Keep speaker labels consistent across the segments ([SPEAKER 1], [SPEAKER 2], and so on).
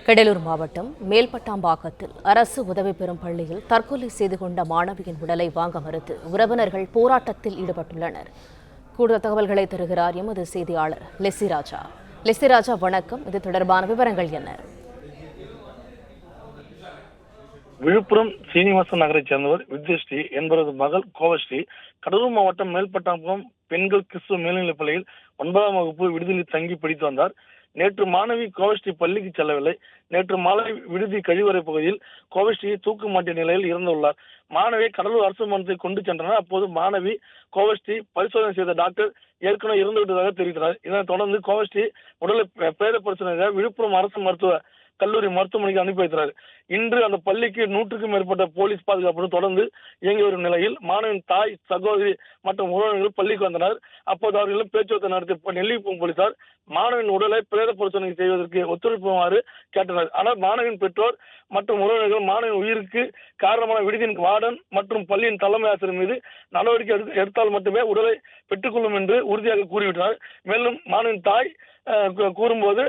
[SPEAKER 1] கடலூர் மாவட்டம் மேல்பட்டாம்பாக்கத்தில் அரசு உதவி பெறும் பள்ளியில் தற்கொலை செய்து கொண்ட மாணவியின் உடலை வாங்க மறுத்து உறவினர்கள் போராட்டத்தில் ஈடுபட்டுள்ளனர். கூடுதல் தகவல்களை தருகிறார் எமது செய்தியாளர் லெசிராஜா. லெசிராஜா, வணக்கம். இது தொடர்பான விவரங்கள் என்ன?
[SPEAKER 2] விழுப்புரம் சீனிவாசன் நகரைச் சேர்ந்தவர் வித்யஸ்ரீ என்பவரது மகள் கோவஸ்ரீ கடலூர் மாவட்டம் மேல்பட்டாம்புரம் பெண்கள் கிறிஸ்துவ மேல்நிலைப் பள்ளியில் 9ஆம் வகுப்பு விடுதியில் தங்கி படித்து வந்தார். நேற்று மாணவி கோவஸ்ரீ பள்ளிக்கு செல்லவில்லை. நேற்று மாலை விடுதி கழிவறை பகுதியில் கோவஸ்ரீ தூக்கு மாட்டிய நிலையில் இறந்துள்ளார். மாணவியை கடலூர் அரசு மருத்துவமனைக்கு கொண்டு சென்றனர். அப்போது மாணவி கோவஸ்ரீ பரிசோதனை செய்த டாக்டர் ஏற்கனவே இறந்துவிட்டதாக தெரிவித்தனர். இதனைத் தொடர்ந்து கோவஸ்ரீ உடலை பிரேத பரிசோதனையாக விழுப்புரம் அரசு கல்லூரி மருத்துவமனைக்கு அனுப்பி வைத்தனர். இன்று அந்த பள்ளிக்கு 100க்கும் மேற்பட்ட போலீஸ் பாதுகாப்புடன் தொடர்ந்து இயங்கி வரும் நிலையில் மாணவின் தாய், சகோதரி மற்றும் உறவினர்கள் பள்ளிக்கு வந்தனர். அப்போது அவர்களும் பேச்சுவார்த்தை நடத்திய நெல்லிக்குப்பம் போலீசார் மாணவின் உடலை பிரேத பரிசோதனை செய்வதற்கு ஒத்துழைப்புமாறு கேட்டனர். ஆனால் மாணவின் பெற்றோர் மற்றும் உறவினர்கள் மாணவின் உயிருக்கு காரணமான விடுதியின் வார்டன் மற்றும் பள்ளியின் தலைமை ஆசிரியர் மீது நடவடிக்கை எடுத்தால் மட்டுமே உடலை பெற்றுக்கொள்ளும் என்று உறுதியாக கூறிவிட்டனர். மேலும் மாணவின் தாய் கூறும்போது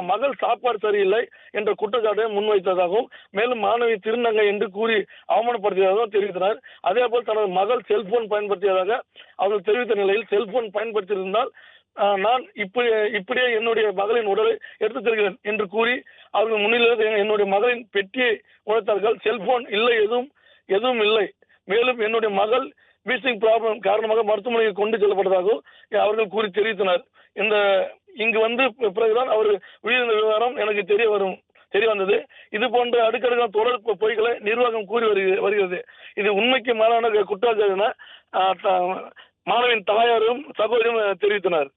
[SPEAKER 2] மகள் சாப்பாடு சரியில்லை என்ற குற்றச்சாட்டை முன்வைத்ததாகவும் மேலும் மாணவி திருநங்கை என்று கூறி அவமானப்படுத்தியதாகவும் தெரிவித்தனர். அதேபோல் தனது மகள் செல்போன் பயன்படுத்தியதாக அவர்கள் தெரிவித்த நிலையில் செல்போன் பயன்படுத்தியிருந்தால் நான் இப்படியே என்னுடைய மகளின் உடலை எடுத்துச் செல்கிறேன் என்று கூறி அவர்கள் முன்னிலையில் என்னுடைய மகளின் பெட்டியை உழைத்தார்கள். செல்போன் இல்லை, எதுவும் இல்லை. மேலும் என்னுடைய மகள் வீசிங் ப்ராப்ளம் காரணமாக மருத்துவமனைக்கு கொண்டு செல்லப்பட்டதாகவும் அவர்கள் கூறி தெரிவித்தனர். இங்கு வந்து பிறகுதான் அவர் உயிரிழந்த விவகாரம் எனக்கு தெரிய வந்தது. இது போன்ற அடுக்கடுக்கான தொடர் பொய்களை நிர்வாகம் கூறி வருகிறது. இது உண்மைக்கு மேலான குற்றச்சாட்டு என மாணவியின் தாயாரும் சகோதரியும் தெரிவித்தனர்.